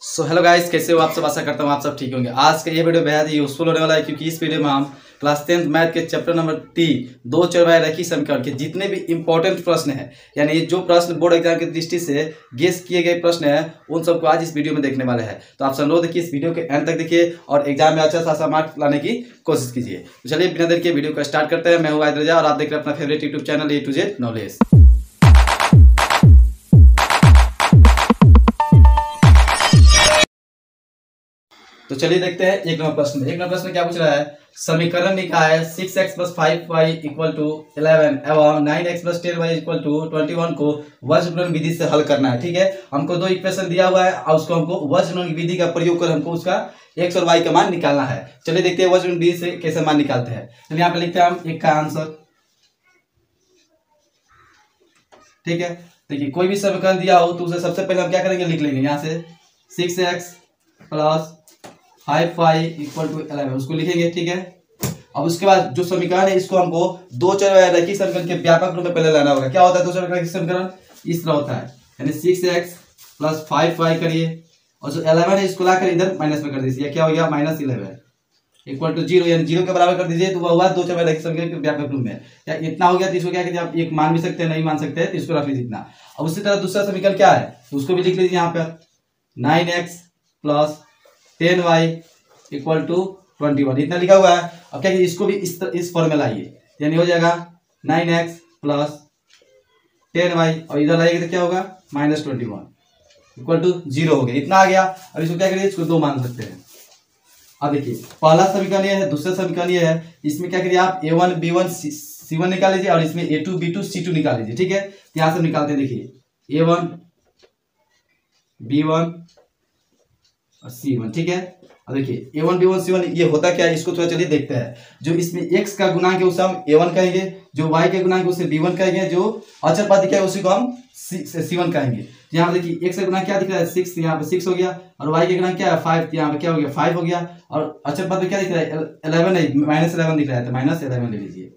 Hello guys, कैसे हो आप सब। आशा करता हूँ आप सब ठीक होंगे। आज का ये वीडियो बेहद ही यूजफुल होने वाला है, क्योंकि इस वीडियो में हम क्लास 10th मैथ के चैप्टर नंबर 3 दो चौबाई रेखीय समीकरण के जितने भी इंपॉर्टेंट प्रश्न हैं, यानी जो प्रश्न बोर्ड एग्जाम की दृष्टि से गेस किए गए प्रश्न हैं, उन सबको आज इस वीडियो में देखने वाले हैं। तो आप अनुरोध है कि इस वीडियो के एंड तक देखिए और एग्जाम में अच्छा मार्क्स लाने की कोशिश कीजिए। तो चलिए बिना देर के वीडियो को स्टार्ट करते हैं। मैं हूँ आदित्य और आप देख रहे हैं अपना favourite YouTube channel A to Z knowledge. तो चलिए देखते हैं एक नंबर प्रश्न। एक नंबर प्रश्न क्या पूछ रहा है, समीकरण लिखा है 6x + 5y = 11 एवं 9x + 10y = 21 को वज्र गुणन विधि से हल करना है। ठीक है, हमको दो इक्वेशन दिया हुआ है और उसको हमको वज्र गुणन विधि का प्रयोग कर हमको उसका x और y का मान निकालना है। चलिए देखते हैं वज्र गुणन विधि से कैसे मान निकालते हैं। चलिए यहाँ पे लिखते हैं हम एक का आंसर। ठीक है, देखिए कोई भी समीकरण दिया हो तो उसे सबसे पहले हम क्या करेंगे, लिख लेंगे। यहाँ से 6x + 5y = 11 उसको लिखेंगे। ठीक है, अब उसके बाद जो समीकरण है इसको हमको दो चर रेखीय समीकरण के व्यापक रूप में पहले लाना होगा। क्या होता है दो चर रेखीय समीकरण, इस तरह होता है, यानी 6x + 5y करिए और जो 11 है इसको लाकर इधर माइनस में कर दीजिए। क्या हो गया, -11 = 0, यानी 0 के बराबर कर दीजिए तो वह हुआ दो चर रेखीय समीकरण के व्यापक रूप में। क्या इतना हो गया, तो इसको क्या कीजिए आप एक मान भी सकते हैं, नहीं मान सकते हैं तो इसको रख लीजिए इतना। अब उसी तरह दूसरा समीकरण क्या है तो उसको भी लिख लीजिए यहाँ पर, 9x + 10y = 21 इतना लिखा हुआ है। अब क्या इसको भी इस फॉर्म में लाइए, यानी हो जाएगा 9x + 10y और इधर लाइएगा तो क्या होगा -21 = 0 हो गया। इतना आ गया। अब इसको क्या करिए, इसको दो मान सकते हैं। अब देखिए पहला समीकरण ये है, दूसरा समीकरण ये है। इसमें क्या करिए आप a1 b1 c1 निकाल लीजिए और इसमें a2 b2 c2 निकाल लीजिए। ठीक है, यहाँ से निकालते हैं। देखिए a1 b1 और c1। ठीक है, अब देखिए a1 b1 c1 ये होता क्या है, इसको थोड़ा चलिए देखते हैं। जो इसमें x का गुणांक है उसे हम a1 कहेंगे, जो y के गुणांक है उसे b1 कहेंगे, जो अचर पद क्या है उसी को हम c1 कहेंगे। यहाँ देखिए x का गुणांक क्या दिख रहा है 6, यहाँ पे 6 हो गया, और y के गुणांक क्या है 5, यहाँ पे क्या हो गया 5 हो गया, और अचर पद में क्या दिख रहा है 11 है, -11 दिख रहा है तो -11 ले लीजिए।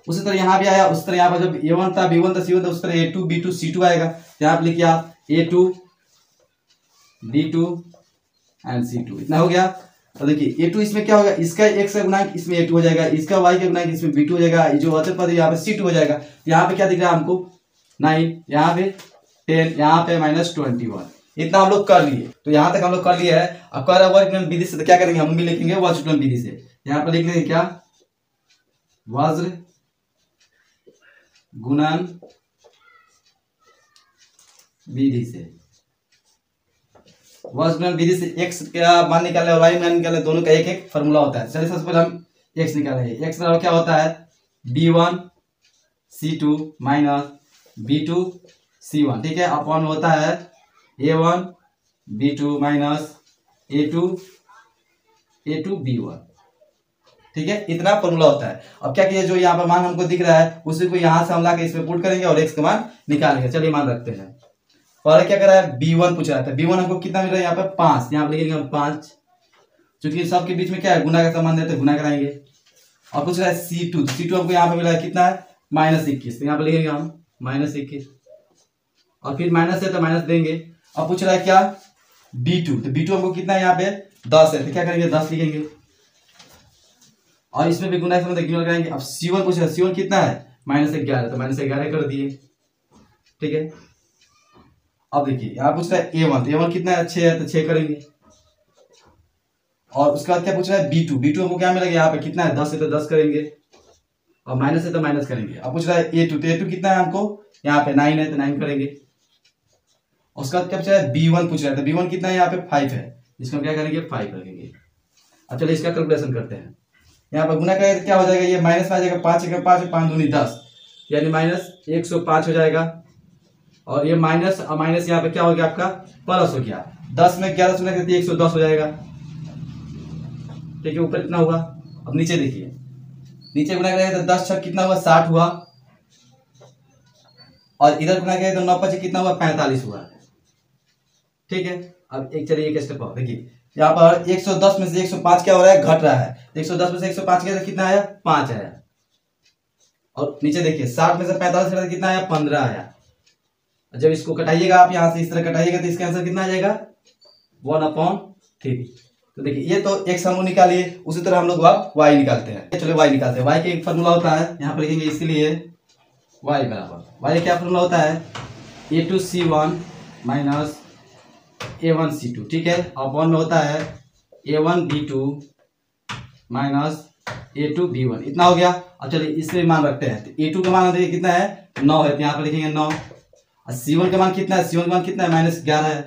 उसी तरह यहाँ भी आया, उस तरह यहाँ पर जब a1 था b1 था c1 था, उस तरह a2 b2 c2 आएगा। यहाँ पे लिखिए आप a2 b2 एंड c2 इतना हो गया। और देखिए a2 इसमें क्या होगा, इसका x का गुणांक इसमें a2 हो जाएगा, इसका y का गुणांक इसमें b2 हो जाएगा, जो अचर पद है यहाँ पे c2 हो जाएगा। यहाँ पे क्या दिख रहा है हमको 9, यहाँ पे 10, यहाँ पे -21 इतना हम लोग कर लिए। तो यहाँ तक हम लोग कर लिए है। अब कह रहा है वज्र गुणन विधि से, तो क्या करेंगे हम भी लिखेंगे वज्र गुणन विधि से। यहाँ पे लिख लेंगे क्या, वज्र गुणन विधि से। वज्र गुणन विधि से x का मान निकालने और y मान निकालने दोनों का एक एक फॉर्मूला होता है। चलिए सबसे पहले हम x निकालेंगे। x बराबर क्या होता है b1 c2 - b2 c1। ठीक है, अपॉन होता है a1 b2 a2 b1। ठीक है, इतना फॉर्मूला होता है। अब क्या किया, जो यहाँ पर मान हमको दिख रहा है उसी को यहाँ से हम लाके इसमें पुट करेंगे और x का मान निकालेंगे। चलिए मान रखते हैं। पहले क्या करा है b1 पूछ रहा था, b1 हमको कितना मिल रहा है यहाँ पे 5, यहाँ पे लिखेंगे हम 5, क्योंकि सबके बीच में क्या है गुना का संबंध है तो गुना कराएंगे। और पूछ रहा है c2, तो c2 हमको यहाँ पे मिला है कितना है -21, तो यहाँ पे लिखेंगे हम -21 और फिर माइनस है तो माइनस देंगे। अब पूछ रहा है क्या b2, तो b2 हमको कितना है यहाँ पे 10 है, तो क्या करेंगे 10 लिखेंगे और इसमें भी गुना का संबंध गुना कराएंगे। अब c1 पूछ रहा है, c1 कितना है -11, तो -11 कर दिए। ठीक है, अब देखिए यहाँ पूछ रहा है a1, तो a1 कितना है 6 है, तो 6 करेंगे। और उसके बाद क्या पूछ रहा है b2 हमको क्या मिलेगा यहाँ पे कितना है 10 है, तो 10 करेंगे और माइनस है तो माइनस करेंगे। अब पूछ रहा है a2, तो a2 कितना है हमको यहाँ पे 9 है, तो 9 करेंगे। उसके बाद क्या पूछ रहा है b1 पूछ रहा है, तो b1 कितना है यहाँ पे 5 है, इसको हम क्या करेंगे 5 रखेंगे। अब चलिए इसका कैलकुलेशन करते हैं। यहाँ पर गुना करेंगे तो क्या हो जाएगा, ये माइनस में आ जाएगा 5 × 5 5 दूनी 10, यानी -105 हो जाएगा। और ये माइनस माइनस यहाँ पे क्या हो गया आपका प्लस हो गया, 10 में 11 सुना करती है 110 हो जाएगा। ठीक है, ऊपर कितना हुआ। अब नीचे देखिए, नीचे गुना करेंगे तो 10 × 6 कितना हुआ 60 हुआ, और इधर गुना करेंगे तो 9 × 5 कितना हुआ 45 हुआ। ठीक है, अब एक चलिए एक स्टेप और देखिए, यहाँ पर 110 में से 105 क्या हो रहा है घट रहा है, 110 में से 105 गया तो कितना आया 5 आया। और नीचे देखिए 60 में से 45 गया तो कितना आया 15 आया। जब इसको कटाइएगा आप यहाँ से इस तरह कटाइएगा तो इसका आंसर कितना आ जाएगा 1/3। तो देखिए ये तो x हम लोग निकालिए, उसी तरह हम लोग अब y निकालते हैं। चलो y निकालते हैं। y का एक फॉर्मूला होता है, यहाँ पर लिखेंगे इसीलिए y बराबर, y क्या फॉर्मूला होता है, a2c1 माइनस a1c2, ठीक है। अपॉन में होता है a1b2 माइनस a2b1, इतना हो गया। अब चलिए इसमें मान रखते हैं, तो a2 का मान देखिए कितना है, 9 है, तो यहाँ पर लिखेंगे 9। और c1 का मान कितना है, c1 का मान कितना है, -11 है,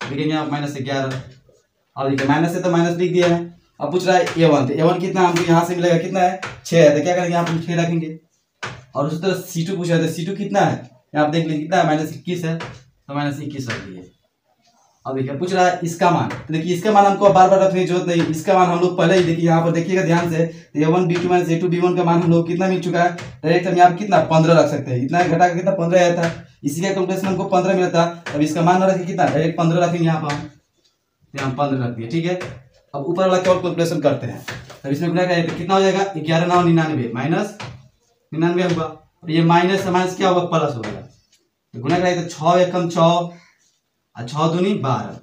लिखेंगे आप -11। अब देखिए माइनस से तो माइनस लिख दिया है। अब पूछ रहा है a1, तो a1 कितना हमको यहाँ से मिलेगा, कितना है, 6 है, तो क्या करेंगे यहाँ पर 6 रखेंगे। और उसी तरह c2 पूछा है, तो c2 कितना है, यहाँ पर देख लीजिए कितना है, -21 है, तो -21 रख दिए। अब देखिए पूछ रहा है इसका मान, तो देखिए इसका मान हमको बार बार रखने की जरूरत नहीं, इसका मान हम लोग पहले ही देखिए यहाँ पर देखिएगा ध्यान से, तो a1b2 माइनस a2b1 का मान हम लोग कितना मिल चुका है, डायरेक्ट हम यहाँ पर कितना 15 रख सकते हैं, इतना घटा के कितना 15 आया था, इसी का कैलकुलेशन हमको 15 मिला था। अब इसका मान रखें कितना, डायरेक्ट 15 रखेंगे यहाँ पर, हम 15 रख दिए, ठीक है। अब ऊपर वाला क्या कैलकुलेशन करते हैं, अब इसमें गुना करें तो कितना हो जाएगा, 11 9 99 माइनस 99 होगा, और ये माइनस से माइनस क्या होगा, प्लस हो गया, तो गुना करें तो 6 एकम 6 और 6 दूनी 12,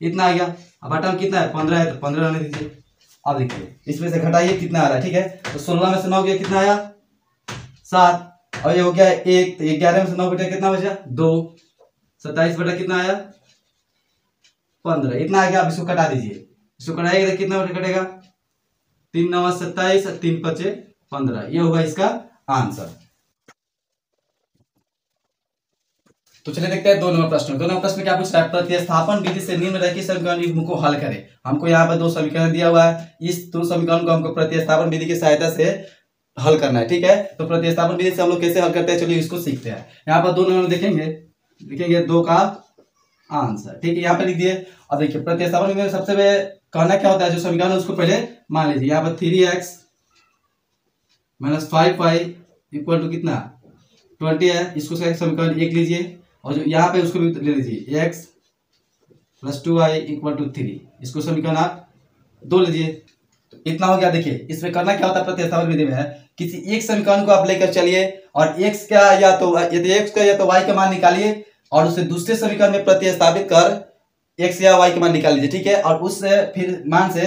इतना आ गया। अब बटा में कितना है, 15 है, तो 15 रहने दीजिए। अब देखिए इसमें से घटाइए कितना आ रहा है, ठीक है, तो 16 में से 9 गया कितना आया, 7, और ये हो गया 1, तो 11 में से 9 बटा कितना बचा, 2, 27 बटा कितना आया, 15, इतना आ गया। अब इसको कटा दीजिए, इसको कटाइएगा तो कितना कटेगा, 3 9 27 और 3 5 15, ये होगा इसका आंसर। तो चलिए देखते हैं 2 नंबर प्रश्न। 2 नंबर प्रश्न में क्या पूछ रहा है, प्रतिस्थापन विधि से निम्नलिखित समीकरण युग्म को हल करें। हमको यहाँ पर 2 समीकरण दिया हुआ है, इस 2 समीकरण को हमको प्रतिस्थापन विधि की सहायता से हल करना है, ठीक है। तो प्रतिस्थापन विधि से हम लोग कैसे हल करते हैं, चलिए इसको सीखते हैं। यहाँ पर 2 नंबर देखेंगे, लिखेंगे 2 का आंसर, ठीक है, यहाँ पे लिख दिए। अब देखिए प्रतिस्थापन में सबसे पहले कहना क्या होता है, जो समीकरण है उसको पहले मान लीजिए। यहाँ पर 3x minus 5y equal to कितना 20 है, इसको समीकरण 1 लीजिए, और जो यहाँ पे उसको भी ले लीजिए, x plus 2y equal to 3, इसको समीकरण आप 2 लीजिए। तो इतना हो गया। देखिए इसमें करना क्या होता है प्रतिस्थापन विधि में, किसी एक समीकरण को आप लेकर चलिए और x का या तो x का या तो y का मान निकालिए, और उसे दूसरे समीकरण में प्रतिस्थापित कर x या y का मान निकाल लीजिए, ठीक है, और उससे फिर मान से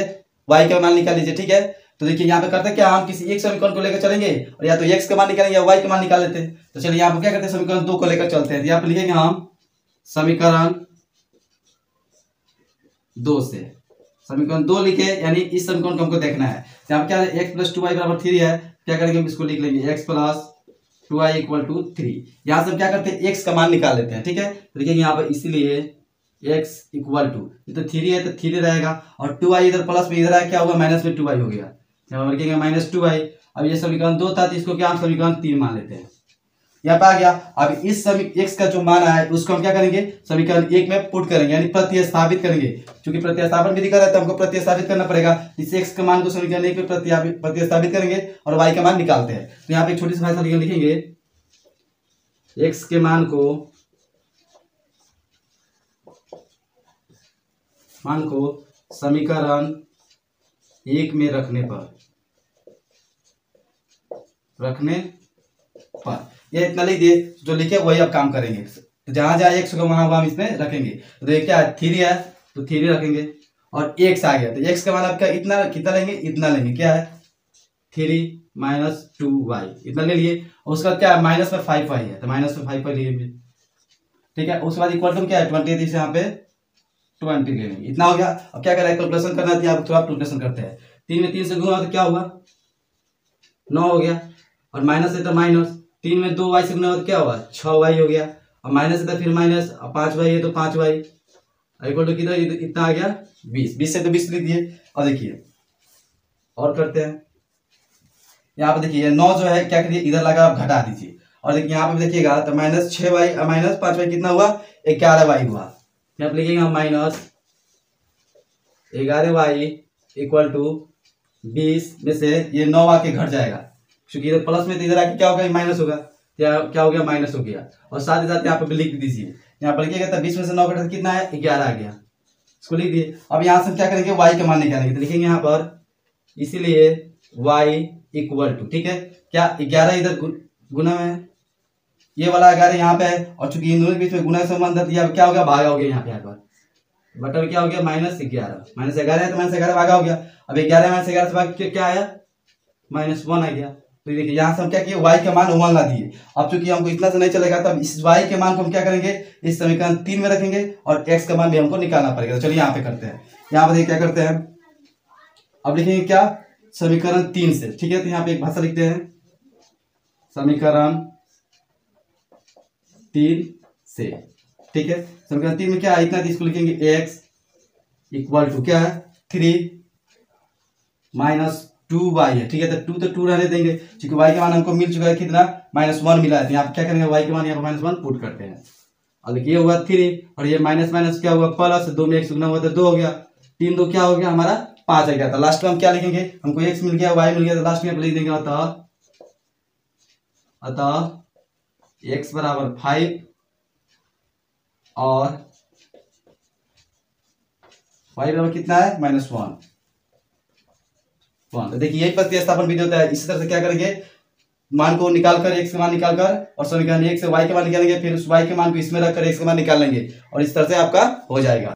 y का मान निकाल लीजिए, ठीक है। तो देखिए यहाँ पे करते हैं क्या, हम किसी एक समीकरण को लेकर चलेंगे और या तो x का मान निकालेंगे या y का मान निकाल लेते हैं। तो चलिए यहाँ पे क्या करते हैं, समीकरण 2 को लेकर चलते हैं। तो यहाँ पे लिखेंगे हम समीकरण 2 से, समीकरण 2 लिखे, यानी इस समीकरण को हमको देखना है। यहाँ पे क्या है, x प्लस 2y बराबर 3 है, क्या करेंगे हम इसको लिख लेंगे x plus 2y equal to 3। यहाँ से हम क्या करते हैं, x का मान निकाल लेते हैं, ठीक है। तो लिखेंगे यहाँ पर इसीलिए x इक्वल टू, ये तो 3 है तो 3 रहेगा, और 2y इधर प्लस में इधर आया, क्या होगा, माइनस में 2y हो गया, यहाँ लिखेंगे माइनस 2y। अब ये समीकरण 2 था, तो इसको क्या हम समीकरण 3 मान लेते हैं, यहाँ पे आ गया। अब इस x का जो मान है उसको हम क्या करेंगे, समीकरण 1 में पुट करेंगे, यानी प्रतिस्थापित करेंगे। क्योंकि प्रतिस्थापन विधि कर रहा है तो हमको प्रतिस्थापित करना पड़ेगा। इस x के मान को समीकरण 1 में प्रतिस्थापित करेंगे और y का मान निकालते हैं। तो यहाँ पे छोटी सी भाषा लिखेंगे, x के मान को समीकरण 1 में रखने पर ये इतना लिख दिए, जो लिखे वही अब काम करेंगे। तो जहां जहां x होगा वहां हम इसमें रखेंगे। तो देखिए क्या है, 3 है तो 3 रखेंगे, और x आ गया तो x का मान आपका इतना कितना लेंगे, इतना लेंगे, क्या है 3 माइनस 2y, इतना ले लिए। और उसके बाद क्या है, माइनस में 5y है, तो माइनस में 5y लिए, ठीक है। उसके बाद इक्वल टू क्या है 20, यहाँ पे 20 ले लेंगे, इतना हो गया। अब क्या करें, कैलकुलेशन करना है, आप थोड़ा कैलकुलेशन करते हैं। 3 में 3 से गुना तो क्या होगा, 9 हो गया, और माइनस है तो माइनस, 3 में 2y से गुना हो तो क्या होगा 6y हो गया, और माइनस है तो फिर माइनस, और 5y है तो 5y इक्वल टू कितना, इतना आ गया 20, 20 से तो 20 लिख दिए। और देखिए और करते हैं, यहाँ पे देखिए 9 जो है क्या करिए, इधर लगा आप घटा दीजिए, और देखिए यहाँ पे देखिएगा तो माइनस 6y और माइनस 5y कितना हुआ, 11y हुआ। यहाँ पे लिखेंगे हम माइनस 11y इक्वल टू 20 में से ये 9 आके घट जाएगा, क्योंकि इधर प्लस में तो इधर आके क्या होगा, माइनस होगा, क्या हो गया, माइनस हो गया। और साथ ही साथ यहाँ पे लिख दीजिए, यहाँ पर लिखिएगा तो 20 में से 9 घटा कितना है, 11 आ गया, इसको लिख दिए। अब यहाँ से क्या करेंगे, y का मान निकालेंगे, तो लिखेंगे यहाँ पर इसीलिए y इक्वल टू, ठीक है, क्या 11 इधर गुना में है, ये वाला 11 यहाँ पे है, और चूंकि इन दोनों के बीच में गुना संबंध है, क्या हो गया, भागा हो गया यहाँ पे आकर, बटा में क्या हो गया -11, -11 है तो -11 भागा हो गया। अब 11 -11 से भाग के क्या आया -1 आ गया। तो देखिए यहाँ से हम क्या किए y का मान 1 ला दिए। अब चूंकि हमको इतना से नहीं चलेगा तो इस y के मान को हम क्या करेंगे इस समीकरण 3 में रखेंगे और x का मान भी हमको निकालना पड़ेगा। तो चलिए यहाँ पे करते हैं। यहाँ पे देखिए क्या करते हैं, अब लिखेंगे क्या समीकरण 3 से, ठीक है। तो यहाँ पे एक भाषा लिखते हैं समीकरण 3 से, ठीक है। समीकरण 3 में क्या है इतना, इसको लिखेंगे x इक्वल टू क्या है 3 -2y है, ठीक है। तो 2 रहने देंगे क्योंकि y का मान हमको मिल चुका है कितना -1 मिला है। तो यहाँ पे क्या करेंगे y के मान यहाँ पे -1 पुट करते हैं और देखिए ये हुआ 3 और ये माइनस माइनस क्या हुआ प्लस, 2 में x गुना हुआ तो 2 हो गया, 3 2 क्या हो गया हमारा 5 आ गया। तो लास्ट में हम क्या लिखेंगे, हमको x मिल गया y मिल गया तो लास्ट में लिख देंगे अतः x बराबर 5 और y बराबर कितना है -1। तो देखिए यही प्रतिस्थापन विधि होता है। इसी तरह से क्या करेंगे मान को निकालकर x का मान निकालकर और समीकरण 1 से y के मान निकालेंगे, फिर उस y के मान को इसमें रखकर x का मान निकाल लेंगे और इस तरह से आपका हो जाएगा।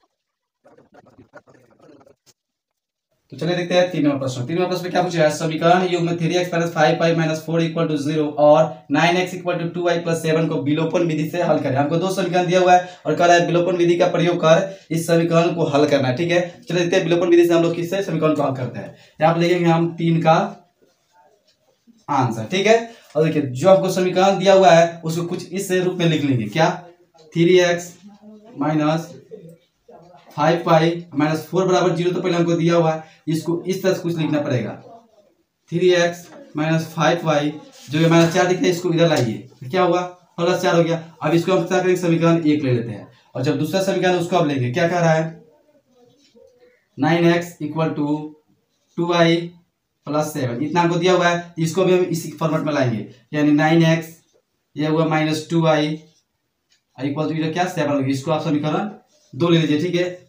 तो चलिए देखते हैं 3वां प्रश्न। 3वां प्रश्न में क्या पूछा है, समीकरण युग्म 3x + 5y - 4 = 0 और 9x = 2y + 7 को विलोपन विधि से हल करें। हमको दो समीकरण दिया हुआ है और कह रहा है विलोपन विधि का प्रयोग कर इस समीकरण को हल करना है, ठीक है। चलिए देखते हैं विलोपन विधि से हम लोग किससे समीकरण को हल करते हैं। यहाँ पे लिखेंगे हम 3 का आंसर, ठीक है। और देखिए जो आपको समीकरण दिया हुआ है उसको कुछ इस रूप में लिख लेंगे, क्या 3x - 5y - 4 = 0 तो पहले हमको दिया हुआ है, इसको इस तरह से कुछ लिखना पड़ेगा 3x - 5y जो ये -4 दिख रहा है इसको इधर लाइए तो क्या हुआ +4 हो गया। अब इसको हम क्या करेंगे समीकरण 1 ले लेते हैं और जब दूसरा समीकरण उसको अब लेंगे, क्या कह रहा है 9x = 2y + 7 इतना हमको दिया हुआ है, इसको भी हम इसी फॉर्मेट में लाएंगे यानी 9x ये हुआ -2y इक्वल टू क्या 7 होगी। इसको आप समीकरण 2 ले लीजिए, ठीक है।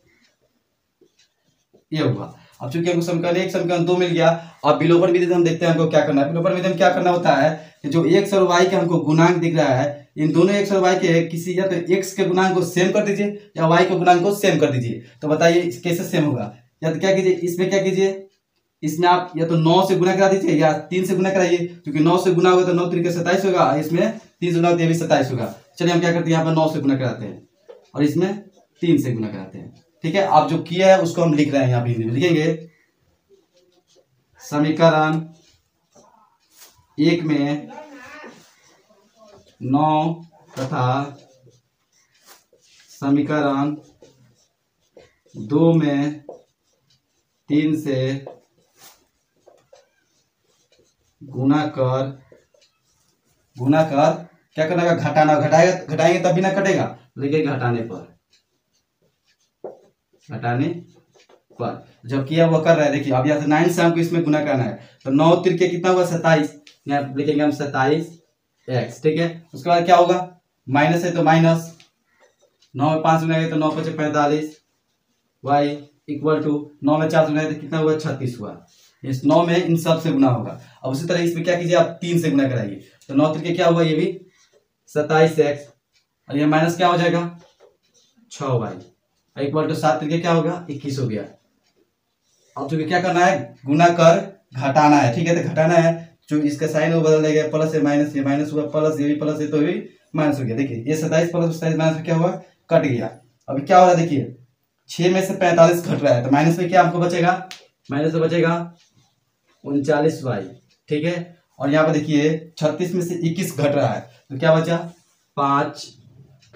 ये हुआ। अब चूंकि हमको समीकरण 1 समीकरण 2 मिल गया, अब विलोपन विधि से हम देखते हैं हमको क्या करना है। विलोपन विधि में क्या करना होता है कि जो x और y के हमको गुणांक दिख रहा है इन दोनों x और y के किसी या तो x के गुणांक को सेम कर दीजिए या y के गुणांक को सेम कर दीजिए। तो बताइए कैसे सेम होगा, या तो क्या कीजिए इसमें क्या कीजिए इसमें आप या तो 9 से गुना करा दीजिए या 3 से गुना कराइए, क्योंकि 9 से गुना होगा तो 9 3 27 होगा, इसमें 3 से गुना होगा तो ये भी 27 होगा। चलिए हम क्या करते हैं यहाँ पर 9 से गुना कराते हैं और इसमें 3 से गुना कराते हैं, ठीक है। आप जो किया है उसको हम लिख रहे हैं यहाँ पे हिंदी में लिखेंगे समीकरण 1 में 9 तथा समीकरण 2 में 3 से गुना कर क्या करना है घटाना, घटाएंगे तभी ना कटेगा, देखिए घटाने पर जब किया वो कर रहा है। देखिए अब यहाँ से 9 से हमको इसमें गुना करना है तो 9 तिरके कितना हुआ 27, यहाँ लिखेंगे हम 27x, ठीक है। उसके बाद क्या होगा माइनस है तो माइनस 9 में 5 गुना तो 9 × 5 = 45 y इक्वल टू 9 में 4 गुना तो कितना हुआ 36 हुआ। इस 9 में इन सब से गुना होगा। अब उसी तरह इसमें क्या कीजिए आप 3 से गुना कराइए तो 9 तिरके क्या हुआ ये भी 27x और ये माइनस क्या हो जाएगा 6y इक्वल टू 7 तिरके क्या होगा 21 हो गया। अब चूंकि क्या करना है गुना कर घटाना है, ठीक है। तो घटाना है जो इसका साइन वो बदल देगा, प्लस है माइनस, ये माइनस हुआ प्लस, ये भी प्लस है तो ये भी माइनस हो गया। देखिए ये 27 प्लस 27 माइनस क्या हुआ कट गया। अभी क्या हो रहा है देखिए 6 में से 45 घट रहा है तो माइनस में क्या हमको बचेगा, माइनस में बचेगा 39y, ठीक है। और यहाँ पर देखिए 36 में से 21 घट रहा है तो क्या बचा 5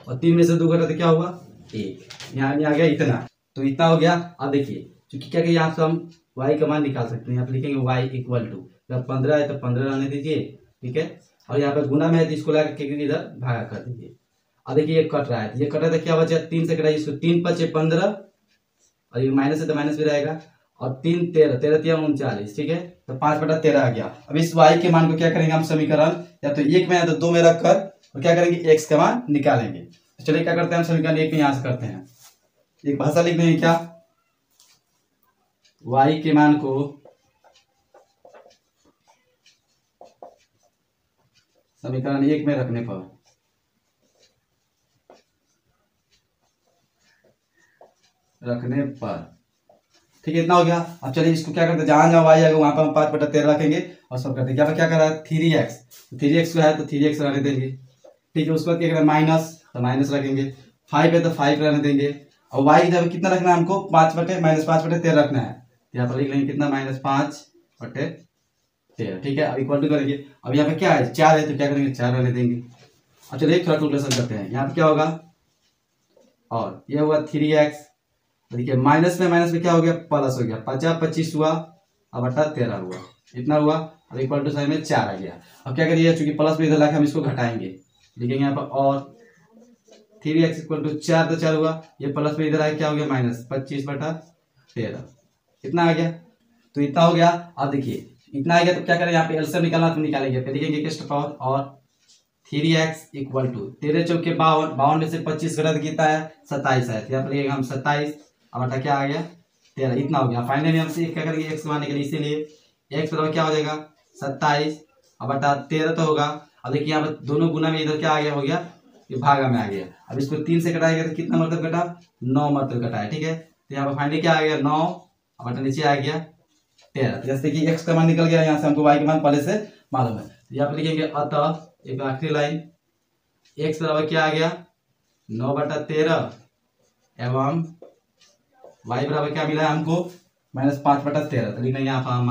और 3 में से 2 घटा तो क्या हुआ 1, यहाँ आ गया इतना, तो इतना हो गया। अब देखिए क्योंकि क्या यहाँ से हम y का मान निकाल सकते हैं, यहाँ पे लिखेंगे y इक्वल टू जब 15 है तो 15 रहने दीजिए, ठीक है। और यहाँ पे गुना में है तो इसको लगा के इधर भागा कर दीजिए। अब देखिए ये कट रहा है तो ये कट रहा है तो क्या बचा 3 से कटाइए इसको, 3 × 5 = 15 और ये माइनस है तो माइनस भी रहेगा और 3 13 13 3 39, ठीक है। तो 5/13 आ गया। अब इस y के मान को क्या करेंगे हम समीकरण या तो 1 में या तो 2 में रखकर और क्या करेंगे x का मान निकालेंगे। तो चलिए क्या करते हैं हम समीकरण 1 में यहाँ से करते हैं, एक भाषा लिख देंगे क्या y के मान को समीकरण 1 में रखने पर रखने पर, ठीक है, इतना हो गया। अब चलिए इसको क्या करते हैं, जहां जहां वाई आएगा वहां पर हम 5/13 रखेंगे और सब करते हैं। क्या कर रहा है 3x, तो 3x जो है तो 3x रहने देंगे, ठीक है। उसके बाद क्या करें माइनस, तो माइनस रखेंगे। 5 है तो 5 रहने देंगे। और y की जगह कितना रखना है हमको, -5/13 रखना है। यहाँ पर लिख लेंगे कितना, -5/13, ठीक है। अब इक्वल टू करेंगे। अब यहाँ पे क्या है 4 है तो क्या करेंगे 4 रहने देंगे। अब चलिए थोड़ा कैलकुलेशन करते हैं। यहाँ पे क्या होगा, और ये हुआ 3x, देखिए माइनस में क्या हो गया, प्लस हो गया। 50/25 हुआ, अब 13 हुआ, इतना हुआ। अब इक्वल टू साइन में 4 आ गया। अब क्या करिए, चूंकि प्लस में इधर लाके हम इसको घटाएंगे, लिखेंगे यहाँ पर और 3x इक्वल टू 4, तो 4 हुआ। ये प्लस में इधर आया, क्या हो गया -25/13, इतना आ गया। तो इतना हो गया। अब देखिए इतना आ गया तो क्या करें, यहाँ पे एलसीएम निकालना तो निकालेंगे। फिर लिखेंगे किसका पावर, और 3x इक्वल टू 13 चौके 52, 52 में से 25 गलत कितना है 27 है, तो यहाँ पर लिखेंगे हम 27, अब अटा क्या आ गया 13, इतना हो गया। फाइनली हमसे क्या करेंगे एक्स मानने के लिए, इसीलिए एक्स बराबर क्या हो जाएगा 27, अब अटा 13 तो होगा। अब देखिए यहाँ पर दोनों गुना में इधर क्या आ गया, हो गया ये भागा में आ गया। अब इसको 3 से घटाएगा तो कितना मतलब घटा, 9 मतलब घटा है, ठीक है। तो यहाँ पर फाइनली क्या आ गया 9, अब अटा नीचे आ गया 13। तो जैसे कि एक्स का मान निकल गया, यहाँ से हमको वाई का मान पहले से मालूम है। तो यहाँ पर लिखेंगे अतः एक आखिरी लाइन, एक्स बराबर क्या आ गया 9/13 एवं वाई बराबर क्या मिला है हमको -5/13, तो लिखेंगे यहाँ पर हम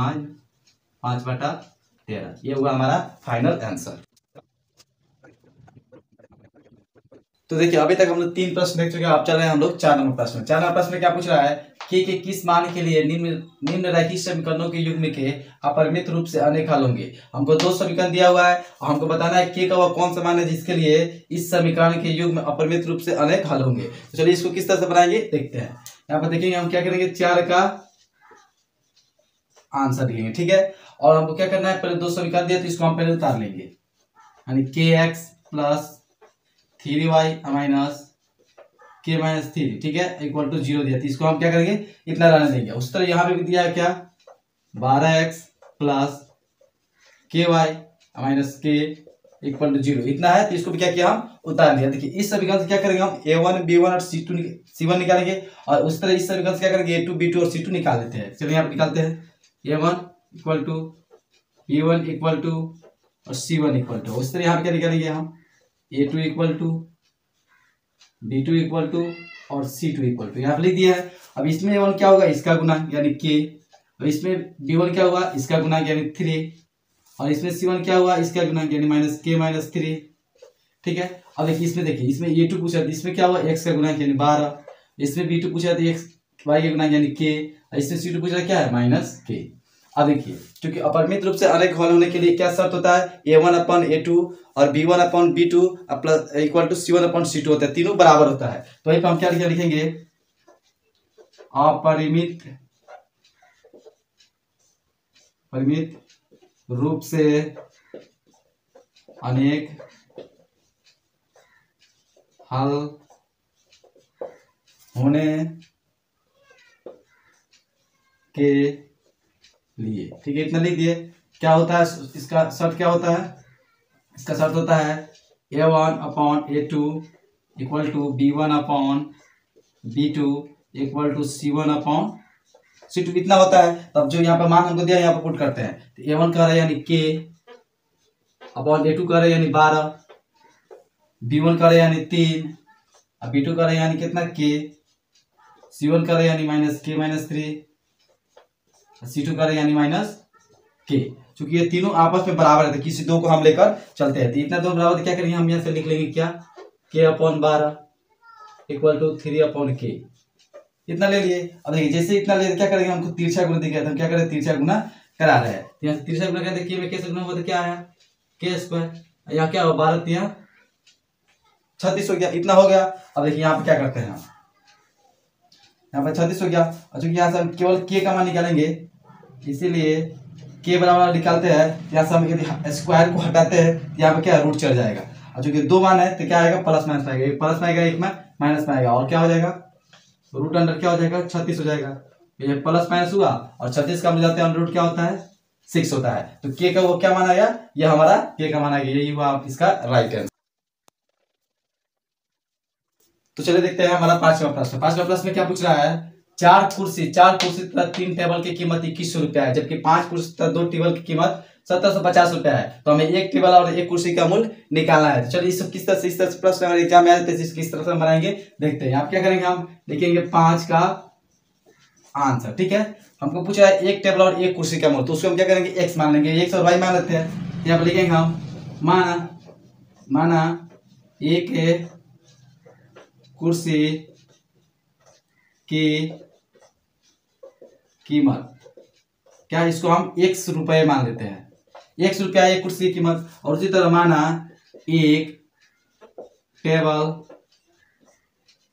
5/13। ये हुआ हमारा फाइनल आंसर। तो देखिए अभी तक हम लोग 3 प्रश्न देख चुके हैं। अब चल रहे हैं हम लोग 4 नंबर प्रश्न। 4 नंबर प्रश्न में क्या पूछ रहा है के किस मान के लिए निम्न रैखिक समीकरणों के युग्म के अपरिमित रूप से अनेक हल होंगे। हमको 2 समीकरण दिया हुआ है और हमको बताना है के का वह कौन सा मान है जिसके लिए इस समीकरण के युग्म अपरिमित रूप से अनेक हल होंगे। तो चलिए इसको किस तरह से बनाएंगे देखते हैं। यहाँ पर देखेंगे हम क्या करेंगे, 4 का आंसर लिखेंगे, ठीक है। और हमको क्या करना है, पहले 2 समीकरण दिया तो इसको हम पहले उतार लेंगे, यानी kx plus 3y minus k-3, ठीक है, इक्वल टू 0 दिया। तो इसको हम क्या करेंगे इतना रहने देंगे। उस तरह यहाँ पे भी दिया है क्या 12x plus ky minus k equal to 0, इतना है। तो इसको भी क्या किया हम उतार लिया। देखिए इस समीकरण से क्या करेंगे हम a1 b1 और c1 निकालेंगे, और उस तरह इस समीकरण से क्या करेंगे a2 b2 और c2 निकाल देते हैं। चलिए यहाँ पे निकालते हैं, a1 equal to b1 equal to और c1 इक्वल टू। उस तरह यहाँ पे क्या निकालेंगे हम a2 equal to b2 equal to और c2 इक्वल टू, यहाँ पे लिख दिया है। अब इसमें a1 क्या होगा, इसका गुना यानी k, और इसमें b1 क्या होगा, इसका गुना यानी 3, और इसमें c1 क्या हुआ, इसका गुना यानी -k-3, ठीक है। अब देखिए इसमें, देखिए इसमें a2 पूछा था, इसमें क्या हुआ x का गुना यानी 12, इसमें b2 पूछा था x y का गुना यानी k, और इसमें c2 पूछा क्या है -k। अब देखिए क्योंकि अपरिमित रूप से अनेक हल होने के लिए क्या शर्त होता है, a1/a2 और b1/b2 plus equal to c1/c2 होता है, तीनों बराबर होता है। तो वहीं पर हम क्या लिखेंगे परिमित रूप से अनेक हल होने के लिए, ठीक है, इतना लिख दिए। क्या होता है इसका शर्त, क्या होता है इसका शर्त होता है a1/a2 equal to b1/b2 equal to c1/c2, इतना होता है। तब जो यहाँ पे मान हमको दिया यहाँ पे पुट करते हैं। तो a1 कह रहे हैं यानी k/a2 कह रहे हैं यानी 12, b1 कह रहे हैं यानी 3, और b2 कह रहे हैं यानी कितना k, c1 कह रहे हैं यानी -k-3, c2 कह रहे हैं यानी -k। क्योंकि ये तीनों आपस में बराबर है तो किसी दो को हम लेकर चलते हैं। तो इतना दोनों बराबर, क्या करेंगे हम यहाँ से लिख लेंगे क्या k/12 इक्वल टू 3/k, इतना ले लिए। अब देखिए जैसे इतना ले क्या करेंगे, हमको तिरछा गुना दिखा था, हम क्या करें तिरछा गुना करा रहे हैं। तो यहाँ से तिरछा गुना करते k में कैसे गुना हुआ तो क्या आया k², यहाँ क्या हुआ 12 36 हो गया, इतना हो गया। अब देखिए यहाँ पे क्या करते हैं हम, यहाँ पर 36 हो गया, और चूंकि यहाँ से हम केवल k का मान निकालेंगे इसीलिए k बराबर निकालते हैं। यहाँ से हम यदि स्क्वायर को हटाते हैं तो यहाँ पे क्या रूट चढ़ जाएगा, और चूंकि 2 मान है तो क्या आएगा प्लस माइनस में आएगा, एक प्लस में आएगा एक में माइनस में आएगा, और क्या हो जाएगा रूट अंडर क्या हो जाएगा 36 हो जाएगा। ये प्लस माइनस हुआ और 36 का हम जाते हैं अंडर रूट क्या होता है 6 होता है। तो k का वो क्या मान आया, ये हमारा k का मान आ गया, यही हुआ इसका राइट आंसर। तो चलिए देखते हैं हमारा पांचवा प्रश्न। पांचवा प्रश्न में क्या पूछ रहा है, चार कुर्सी तथा 3 टेबल की कीमत 2100 रुपया है, जबकि 5 कुर्सी तथा 2 टेबल की कीमत 1750 रुपया है। तो हमें एक टेबल और एक कुर्सी का मूल्य निकालना है। तो चलिए इस किस तरह से, इस तरह से प्रश्न हमारे एग्जाम में आए थे, किस तरह से हम बनाएंगे देखते हैं। आप क्या करेंगे, हम लिखेंगे 5 का आंसर। ठीक है, हमको पूछा है एक टेबल और एक कुर्सी का मूल्य, तो उसको हम क्या करेंगे, एक्स मान लेंगे, एक्स और वाई मान लेते हैं। यहाँ पर लिखेंगे हम माना एक कुर्सी की कीमत, क्या इसको हम x रुपए मान लेते हैं, x रुपया एक कुर्सी की कीमत। और उसी तरह माना एक टेबल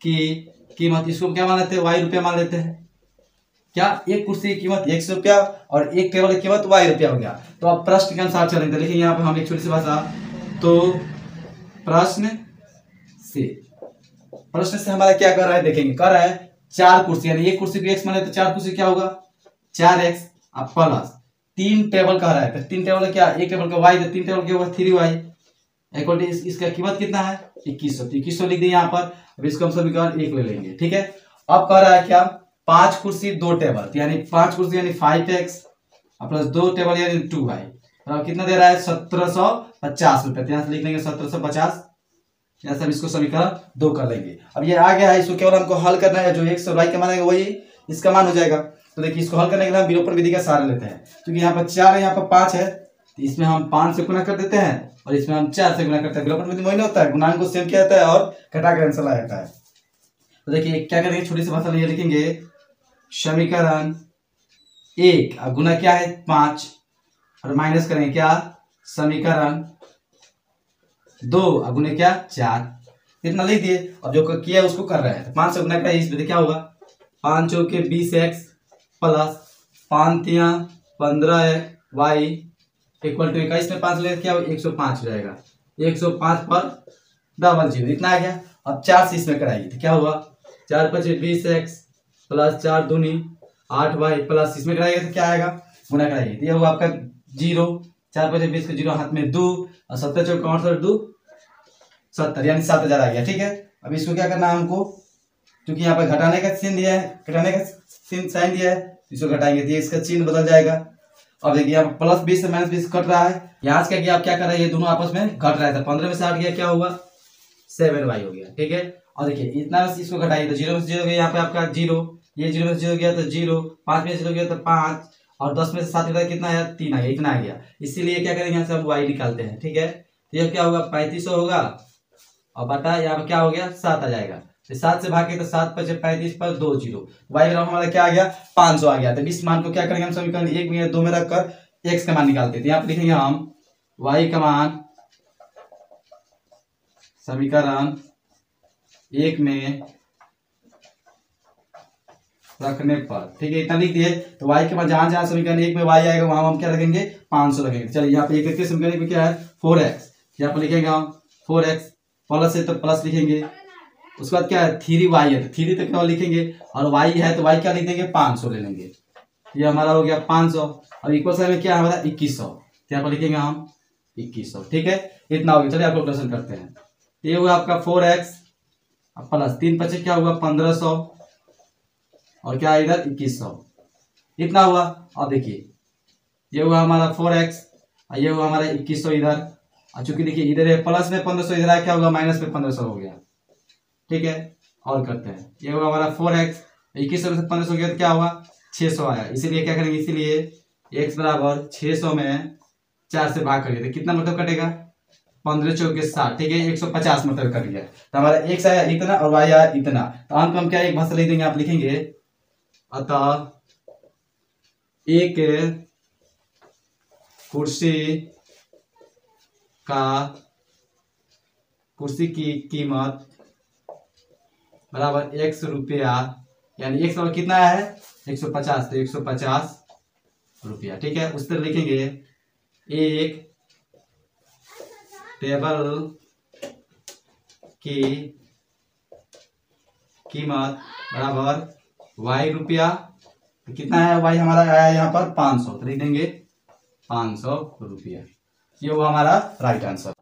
की कीमत, इसको क्या मान लेते हैं, y रुपया मान लेते हैं। क्या, एक कुर्सी की कीमत x रुपया और एक टेबल की कीमत y रुपया हो गया। तो अब प्रश्न के अनुसार चलेंगे। देखिए यहाँ पे हम एक छोटी सी भाषा, तो प्रश्न से हमारा क्या कर रहा है, देखेंगे कर रहा है 4 कुर्सी, यानी एक कुर्सी को x माने तो 4 कुर्सी क्या होगा 4x प्लस 3 टेबल कह रहा है, तो 3 टेबल क्या, एक टेबल का y, तो 3 टेबल क्या होगा 3y इक्वल टू इसका कीमत कितना है 2100, तो 2100 लिख दिए यहाँ पर। अब इसको हम समीकरण 1 ले लेंगे। ठीक है, अब कह रहा है क्या, 5 कुर्सी 2 टेबल, यानी 5 कुर्सी यानी 5x प्लस 2 टेबल यानी 2y, अब कितना दे रहा है 1750 रुपए, यहाँ से लिख लेंगे 1750। यहाँ से हम इसको समीकरण 2 कर लेंगे। अब ये आ गया है, इसको केवल हमको हल करना है, जो x और y का मान है वही इसका मान हो जाएगा। तो देखिए इसको हल करने के लिए हम विलोपन विधि का सहारा लेते हैं, क्योंकि यहाँ पर 4 है, यहाँ पर 5 है, तो इसमें हम 5 से गुना कर देते हैं और इसमें हम 4 से गुना करते हैं। विलोपन विधि वही नहीं होता है, गुणांक को सेम किया जाता है और घटा कर आंसर लाया जाता है। तो देखिए क्या करेंगे, छोटी सी भाषा में लिखेंगे समीकरण 1, अब गुना क्या है 5 और माइनस करेंगे क्या समीकरण 2, अब गुना क्या 4, इतना लिख दिए। अब जो किया उसको कर रहे हैं, 5 से गुना करें, इसमें क्या होगा 5 चौके 20x प्लस 5 तिया 15y इक्वल टू 21 में 5 ले क्या 105 हो जाएगा, 105 पर डबल जीरो, इतना आ गया। अब 4 से इसमें कराइए तो क्या हुआ 4 पचे 20x प्लस 4 दूनी 8y प्लस इसमें कराइएगा तो क्या आएगा गुना कराइए, तो यह हुआ आपका 0, 4 पचे 20 का 0 हाथ में 2 और 70 चौक 68 2 70, यानी 7000 आ गया। ठीक है, अब इसको क्या करना है हमको, क्योंकि यहाँ पर घटाने का चिन्ह दिया है, घटाने का साइन दिया है, इसको घटाएंगे तो इसका चिन्ह बदल जाएगा। अब देखिए यहाँ प्लस 20 से माइनस 20 कट रहा है, यहाँ से क्या आप क्या कर रहे हैं, ये दोनों आपस में घट रहा था, 15 में से 8 गया क्या होगा 7y हो गया। ठीक है, और देखिए इतना से इसको घटाइए तो 0 में से 0 गया, यहाँ पे आपका 0, ये 0 में से 0 गया तो 0, 5 में से 0 गया तो 5 और 10 में से 7 गया कितना आया 3 आ गया, इतना आ गया। इसीलिए क्या करेंगे यहाँ से हम y निकालते हैं। ठीक है, तो यह क्या होगा 3500 होगा और बटा यहाँ पर क्या हो गया 7 आ जाएगा, 7 से भागे तो 7 पचे 35 पर 2 0, y बराबर हमारा क्या आ गया 500 आ गया। तो इस मान को क्या करेंगे हम समीकरण 1 में 2 में रखकर x का मान निकालते हैं। यहाँ पर लिखेंगे हम y का मान समीकरण 1 में रखने पर, ठीक है इतना लिख दिए। तो y के मान जहां जहां समीकरण 1 में y आएगा वहां हम क्या रखेंगे 500 रखेंगे। चलिए यहाँ पे एक करके समीकरण 1 में क्या है 4x, यहाँ पर लिखेंगे हम 4x प्लस है तो प्लस लिखेंगे, उसके बाद क्या है 3y है तो 3 तो केवल लिखेंगे और y है तो y क्या लिख देंगे 500 ले लेंगे, ये हमारा हो गया 500। और इक्वल साइन में क्या है हमारा 2100, यहाँ पर लिखेंगे हम 2100। ठीक है, इतना हो गया। चलिए आप कैलकुलेशन करते हैं, ये हुआ आपका 4x प्लस 3 पचे क्या हुआ 1500 और क्या इधर 2100, इतना हुआ। अब देखिए ये हुआ हमारा 4x और ये हुआ हमारा 2100 इधर, और चूंकि देखिए इधर है प्लस में 1500 इधर आया क्या होगा माइनस में 1500 हो गया। ठीक है, और करते हैं, ये हुआ हमारा 4x 2100 में से 1500 गया तो क्या हुआ 600 आया। इसीलिए क्या करेंगे, इसीलिए x बराबर 600 में 4 से भाग करिए तो कितना मतलब कटेगा 15 चौके 60। ठीक है, 150 मतलब कट गया, तो हमारा x आया इतना और y आया इतना। तो अंत में हम क्या एक भाषा लिख देंगे, आप लिखेंगे अतः एक कुर्सी की कीमत बराबर x रुपया, यानी x बराबर कितना है 150, तो 150 रुपया। ठीक है, उस तरह लिखेंगे एक टेबल की कीमत बराबर y रुपया, कितना है y हमारा आया यहाँ पर 500, तो लिख देंगे 500 रुपया। ये वो हमारा राइट आंसर।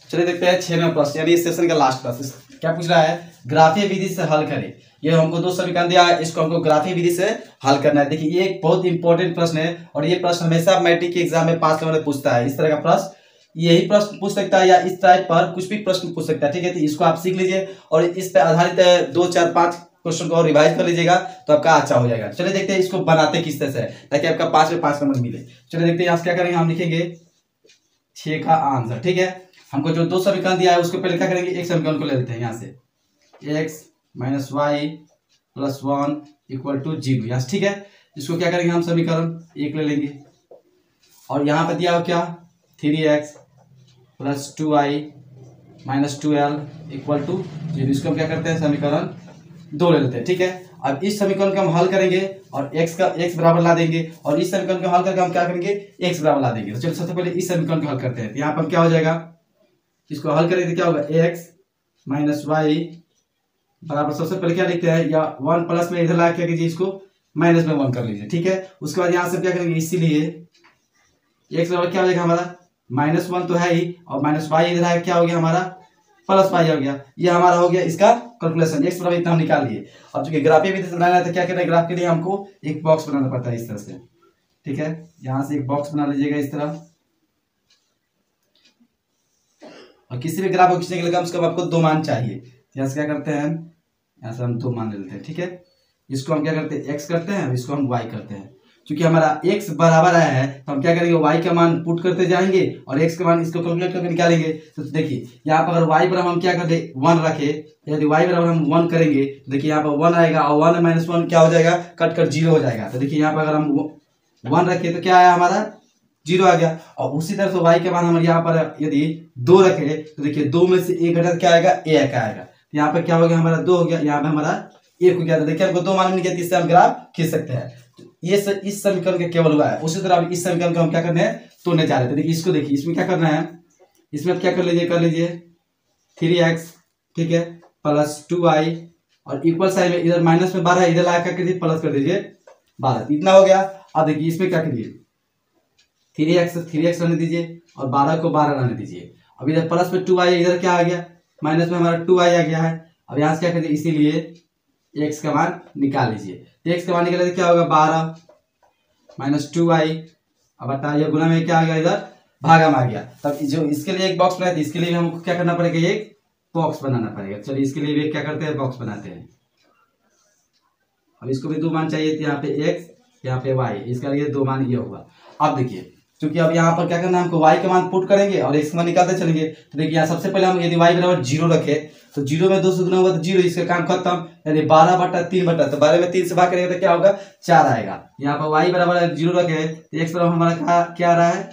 चलिए देखते हैं 6वां प्रश्न, यानी इस सेशन का लास्ट प्रश्न। क्या पूछ रहा है, ग्राफीय विधि से हल करें। ये हमको 2 समीकरण दिया है, इसको हमको ग्राफीय विधि से हल करना है। देखिए ये एक बहुत इंपॉर्टेंट प्रश्न है और ये प्रश्न हमेशा मैट्रिक के एग्जाम में 5 नंबर में पूछता है। इस तरह का प्रश्न, यही प्रश्न पूछ सकता है या इस टाइप पर कुछ भी प्रश्न पूछ सकता है। ठीक है, तो इसको आप सीख लीजिए और इस पर आधारित 2, 4, 5 क्वेश्चन को और रिवाइज कर लीजिएगा तो आपका अच्छा हो जाएगा। चलिए देखते हैं इसको बनाते किस तरह से है ताकि आपका 5 में 5 नंबर मिले। चलिए देखते हैं यहाँ से क्या करेंगे, हम लिखेंगे 6 का आंसर। ठीक है, हमको जो 2 समीकरण दिया है उसको पहले क्या करेंगे, एक समीकरण को ले लेते हैं यहाँ से, x - y + 1 = 0। यहाँ से ठीक है, इसको क्या करेंगे हम समीकरण 1 ले लेंगे और यहाँ पे दिया हो क्या 3x + 2y - 2l = 0। इसको हम क्या करते हैं समीकरण 2 ले लेते हैं। ठीक है, अब इस समीकरण को हम हल करेंगे और x बराबर ला देंगे और इस समीकरण को हल करके हम क्या करेंगे x बराबर ला देंगे। तो चलिए सबसे पहले इस समीकरण को हल करते हैं। तो यहाँ पर क्या हो जाएगा, इसको हल करेंगे तो क्या होगा, x - y बराबर, सबसे पहले क्या लिखते हैं, या 1 प्लस में इधर ला क्या कीजिए, इसको माइनस में 1 कर लीजिए। ठीक है, उसके बाद यहाँ से क्या करेंगे, इसीलिए x बराबर क्या हो जाएगा हमारा -1 तो है ही और -y इधर है, क्या हो गया हमारा +y हो गया। ये हमारा हो गया इसका कैलकुलेशन, x बराबर इतना हम निकाल लिए। अब चूंकि ग्राफीय विधि से बनाना है तो क्या करना है, ग्राफ के लिए हमको एक बॉक्स बनाना पड़ता है इस तरह से। ठीक है, यहाँ से एक बॉक्स बना लीजिएगा इस तरह, और किसी भी ग्राफ को खींचने के लिए कम से कम आपको 2 मान चाहिए। यहाँ से क्या करते हैं, यहाँ से हम 2 मान ले लेते हैं। ठीक है, इसको हम क्या करते हैं x करते हैं, इसको हम y करते हैं। क्योंकि हमारा x बराबर आया है तो हम क्या करेंगे, y का मान पुट करते जाएंगे और x का मान इसको कैलकुलेट करके निकालेंगे। तो देखिए यहाँ पर अगर y बराबर हम क्या करते 1 रखे, यदि y बराबर हम 1 करेंगे तो देखिए यहाँ पर 1 आएगा और 1 - 1 क्या हो जाएगा, कट कर 0 हो जाएगा। तो देखिए यहाँ पर अगर हम 1 रखे तो क्या आया हमारा 0 आ गया। और उसी तरह से y के मान हम यहाँ पर यदि 2 रखे तो देखिए 2 में से 1 घटा क्या आएगा, 1 आएगा। यहाँ पर क्या हो गया हमारा 2 हो गया, यहाँ पे हमारा 1 हो गया। तो देखिए हमको 2 मान मिल गया, इससे हम ग्राफ खींच सकते हैं। ये इस समीकरण का केवल हुआ है। उसी तरह अब इस समीकरण को हम क्या करने हैं, तोड़ने जा रहे थे। देखिए इसको देखिए, इसमें क्या करना है, इसमें आप क्या कर लीजिए 3x, ठीक है, + 2y और इक्वल साइन में इधर माइनस में 12 इधर ला कर प्लस कर दीजिए 12, इतना हो गया। अब देखिए इसमें क्या करिए, 3x रहने दीजिए और 12 को 12 रहने दीजिए। अब इधर प्लस में 2y, इधर क्या आ गया माइनस में हमारा 2y आ गया है। अब यहाँ से क्या करिए, इसीलिए x का मान निकाल लीजिए। x का मान निकाले तो क्या होगा 12 - 2y, अब हटाइए गुना में क्या आ गया, इधर भागा में आ गया। तब जो इसके लिए एक बॉक्स बनाए थे, इसके लिए हमको क्या करना पड़ेगा, एक बॉक्स बनाना पड़ेगा। चलिए इसके लिए भी क्या करते हैं, बॉक्स बनाते हैं। अब इसको भी 2 मान चाहिए, यहाँ पे x, यहाँ पे y, इसका लिए 2 मान ये होगा। अब देखिए क्योंकि अब यहाँ पर क्या करना है, हमको y का मान पुट करेंगे और x का मान निकालते चलेंगे। तो देखिए यहाँ सबसे पहले हम यदि y बराबर 0 रखे तो 0 में 2 से गुना होगा तो 0, इसका काम खत्म। यानी 12/3 तो 12 में 3 से भाग करेंगे तो क्या होगा 4 आएगा। यहाँ पर y बराबर 0 रखे तो x बराबर हमारा क्या आ रहा है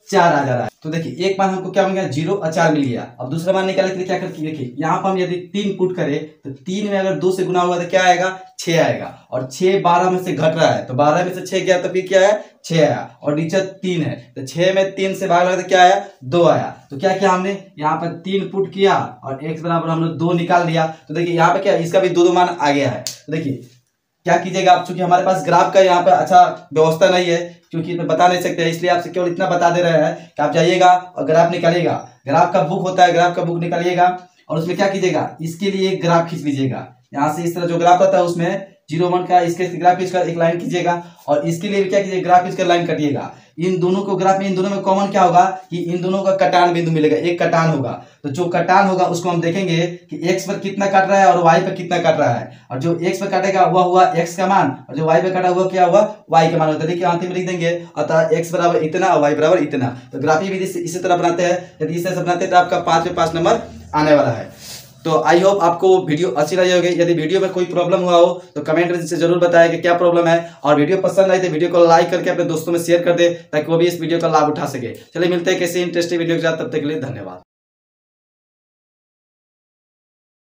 4 आ जा रहा है। तो देखिए एक मान हमको क्या मिल गया 0 और 4 मिल गया। अब दूसरा मान निकालने के लिए क्या करके देखिए, यहाँ पर हम यदि 3 पुट करें तो 3 में अगर 2 से गुना होगा तो क्या आएगा 6 आएगा और 6 12 में से घट रहा है तो 12 में से 6 गया तो फिर क्या है 6 आया और नीचे 3 है तो 6 में 3 से भाग लगा तो क्या आया 2 आया। तो क्या किया हमने यहाँ पर 3 पुट किया और x बराबर हमने 2 निकाल लिया। तो देखिए यहाँ पे क्या इसका भी 2 मान आ गया है। तो देखिए क्या कीजिएगा आप, चूंकि हमारे पास ग्राफ का यहाँ पर अच्छा व्यवस्था नहीं है क्योंकि बता नहीं सकते, इसलिए आपसे केवल इतना बता दे रहे हैं कि आप जाइएगा और ग्राफ निकालिएगा। ग्राफ का बुक होता है, ग्राफ का बुक निकालिएगा और उसमें क्या कीजिएगा, इसके लिए एक ग्राफ खींच लीजिएगा। यहाँ से इस तरह जो ग्राफ होता है उसमें 0 1 का इसके ग्राफ खींचकर एक लाइन खींचिएगा और इसके लिए भी क्या कीजिएगा, ग्राफ खींचकर लाइन काटिएगा। इन दोनों को ग्राफ में इन दोनों में कॉमन क्या होगा कि इन दोनों का कटान बिंदु मिलेगा, एक कटान होगा। तो जो कटान होगा उसको हम देखेंगे कि x पर कितना काट रहा है और y पर कितना काट रहा है, और जो x पर काटेगा वह हुआ x का मान और जो y पर काटा हुआ क्या हुआ y का मान होता है। देखिए अंतिम लिख देंगे, अतः x बराबर इतना और y बराबर इतना। तो ग्राफीय विधि से इसी तरह बनाते हैं। यदि इस तरह से बनाते हैं तो आपका 5 में 5 नंबर आने वाला है। तो आई होप आपको वीडियो अच्छी लगी होगी। यदि वीडियो में कोई प्रॉब्लम हुआ हो तो कमेंट में से जरूर बताएं कि क्या प्रॉब्लम है, और वीडियो पसंद आई तो वीडियो को लाइक करके अपने दोस्तों में शेयर कर दे ताकि वो भी इस वीडियो का लाभ उठा सके। चलिए मिलते हैं किसी इंटरेस्टिंग वीडियो के साथ, तब तक के लिए धन्यवाद।